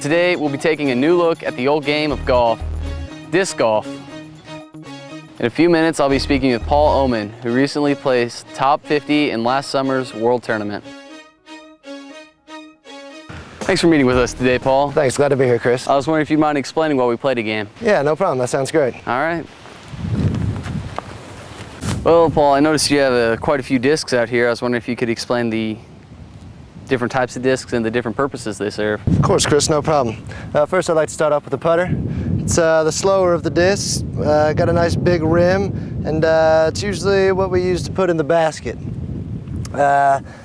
Today we'll be taking a new look at the old game of golf, disc golf. In a few minutes I'll be speaking with Paul Oman, who recently placed top 50 in last summer's World Tournament. Thanks for meeting with us today, Paul. Thanks, glad to be here, Chris. I was wondering if you'd mind explaining why we played a game. Yeah, no problem, that sounds great. All right. Well, Paul, I noticed you have quite a few discs out here. I was wondering if you could explain the different types of discs and the different purposes they serve. Of course, Chris, no problem. First, I'd like to start off with the putter. It's the slower of the discs, got a nice big rim, and it's usually what we use to put in the basket.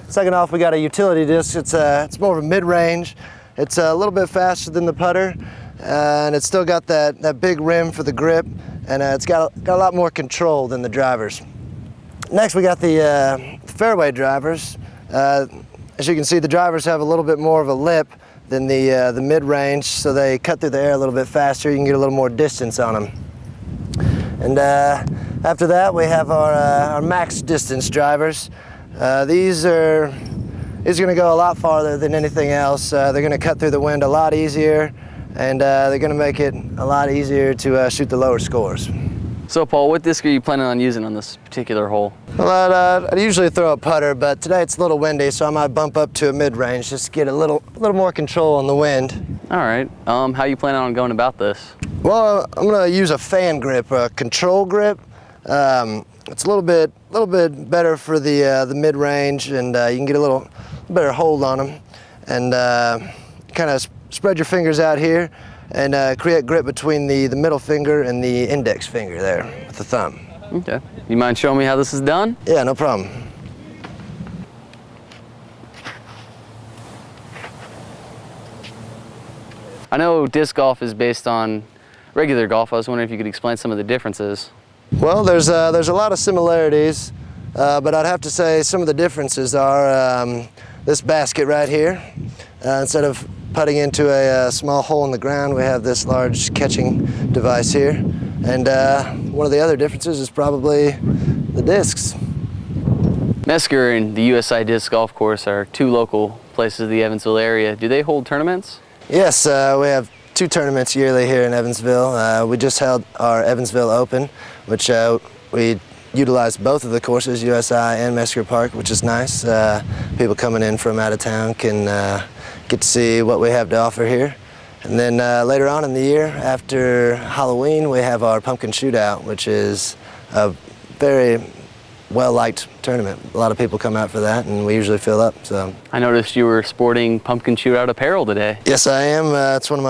Second off, we got a utility disc. It's more of a mid-range. It's a little bit faster than the putter, and it's still got that big rim for the grip, and it's got a lot more control than the drivers. Next, we got the fairway drivers. As you can see, the drivers have a little bit more of a lip than the mid-range, so they cut through the air a little bit faster. You can get a little more distance on them. And after that, we have our max distance drivers. These are going to go a lot farther than anything else. They're going to cut through the wind a lot easier, and they're going to make it a lot easier to shoot the lower scores. So, Paul, what disc are you planning on using on this particular hole? Well, I'd usually throw a putter, but today it's a little windy, so I might bump up to a mid-range just to get a little more control on the wind. All right. How are you planning on going about this? Well, I'm going to use a fan grip, a control grip. It's a little bit better for the mid-range, and you can get a little better hold on them. And kind of spread your fingers out here and create grip between the middle finger and the index finger there with the thumb. Okay. You mind showing me how this is done? Yeah, no problem. I know disc golf is based on regular golf. I was wondering if you could explain some of the differences. Well, there's a lot of similarities, but I'd have to say some of the differences are this basket right here. Instead of putting into a small hole in the ground, we have this large catching device here. And one of the other differences is probably the discs. Mesker and the USI Disc Golf Course are two local places in the Evansville area. Do they hold tournaments? Yes, we have 2 tournaments yearly here in Evansville. We just held our Evansville Open, which we utilized both of the courses, USI and Mesker Park, which is nice. People coming in from out of town can get to see what we have to offer here. And then later on in the year, after Halloween, we have our Pumpkin Shootout, which is a very well-liked tournament. A lot of people come out for that, and we usually fill up. So I noticed you were sporting Pumpkin Shootout apparel today. Yes, I am. It's one of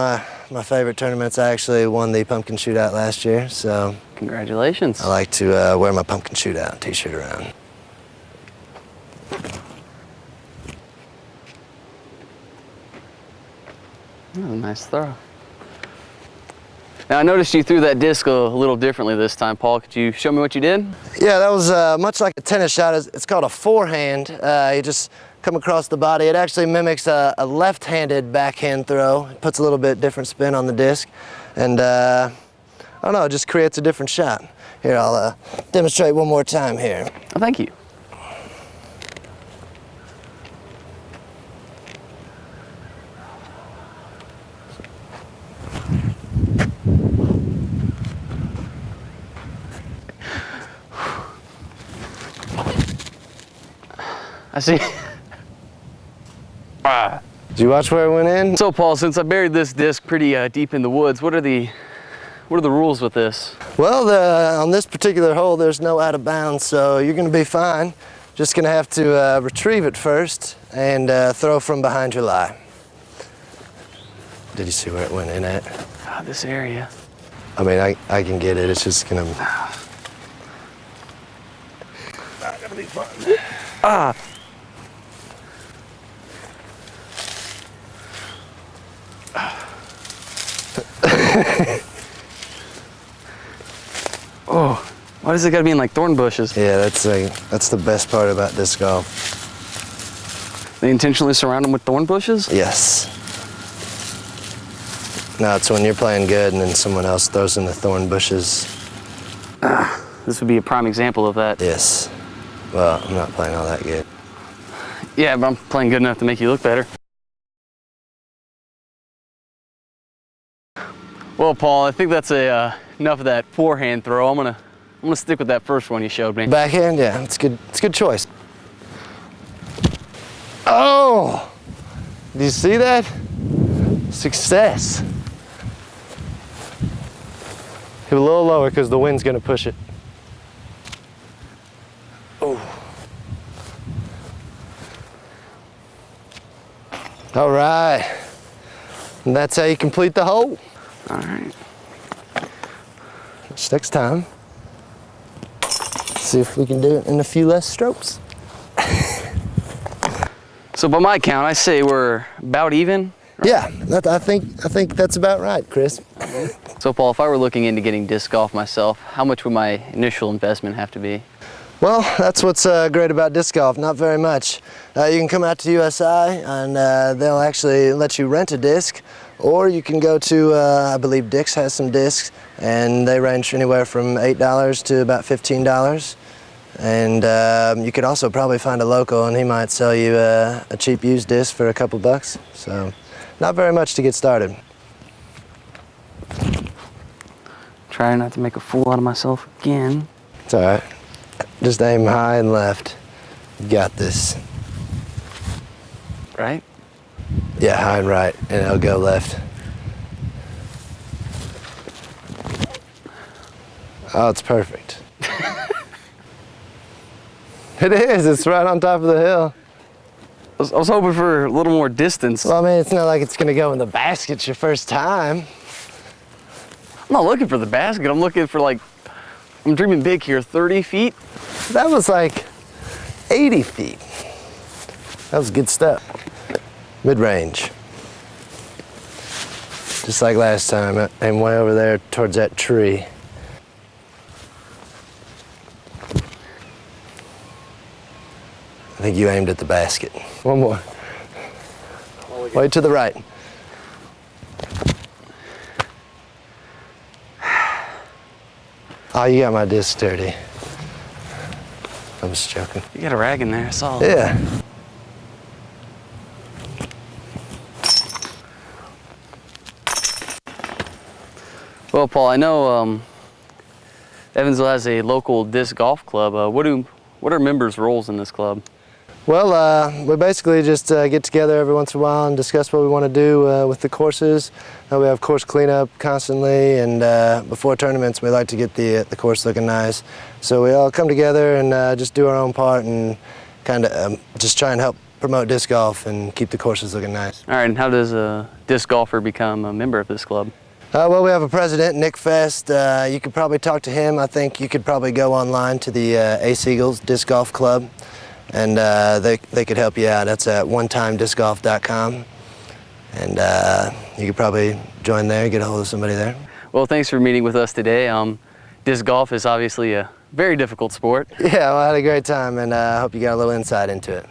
my favorite tournaments. I actually won the Pumpkin Shootout last year, so congratulations. I like to wear my Pumpkin Shootout t-shirt around. Oh, nice throw. Now, I noticed you threw that disc a little differently this time, Paul. Could you show me what you did? Yeah, that was much like a tennis shot. It's called a forehand. You just come across the body. It actually mimics a left-handed backhand throw. It puts a little bit different spin on the disc. And I don't know, it just creates a different shot. Here, I'll demonstrate one more time here. Oh, thank you. I see. Did you watch where it went in? So, Paul, since I buried this disc pretty deep in the woods, what are the rules with this? Well, on this particular hole, there's no out of bounds, so you're going to be fine. Just going to have to retrieve it first and throw from behind your lie. Did you see where it went in at? Oh, this area. I mean, I can get it. It's just going to... Not going to be fun. Ah! Oh, why does it gotta be in like thorn bushes? Yeah, that's the best part about disc golf. They intentionally surround them with thorn bushes? Yes. No, it's when you're playing good and then someone else throws in the thorn bushes. This would be a prime example of that. Yes. Well, I'm not playing all that good. Yeah, but I'm playing good enough to make you look better. Well, Paul, I think that's enough of that forehand throw. I'm gonna stick with that first one you showed me. Backhand, yeah, it's good. It's a good choice. Oh! Do you see that? Success. Hit a little lower because the wind's gonna push it. Oh. All right. And that's how you complete the hole. All right. Just next time. See if we can do it in a few less strokes. So by my count, I say we're about even. Yeah, I think that's about right, Chris. So Paul, if I were looking into getting disc golf myself, how much would my initial investment have to be? Well, that's what's great about disc golf, not very much. You can come out to USI and they'll actually let you rent a disc, or you can go to, I believe Dick's has some discs, and they range anywhere from $8 to about $15. And you could also probably find a local and he might sell you a cheap used disc for a couple bucks. So, not very much to get started. Try not to make a fool out of myself again. It's all right. Just aim high and left. You got this. Right? Yeah, high and right, and it'll go left. Oh, it's perfect. It is, it's right on top of the hill. I was hoping for a little more distance. Well, I mean, it's not like it's gonna go in the basket your first time. I'm not looking for the basket. I'm looking for I'm dreaming big here, 30 feet. That was like 80 feet. That was good stuff. Mid-range. Just like last time, aim way over there towards that tree. I think you aimed at the basket. One more. Way to the right. Oh, you got my disc dirty. I'm just joking. You got a rag in there, I saw. Yeah. Well, Paul, I know Evansville has a local disc golf club. What are members' roles in this club? Well, we basically just get together every once in a while and discuss what we want to do with the courses. We have course cleanup constantly, and before tournaments we like to get the course looking nice. So we all come together and just do our own part and kind of just try and help promote disc golf and keep the courses looking nice. All right, and how does a disc golfer become a member of this club? Well, we have a president, Nick Fest. You could probably talk to him. I think you could probably go online to the Ace Eagles Disc Golf Club, and they could help you out. That's at onetimediscgolf.com, and you could probably join there, get a hold of somebody there. Well, thanks for meeting with us today. Disc golf is obviously a very difficult sport. Yeah, well, I had a great time, and I hope you got a little insight into it.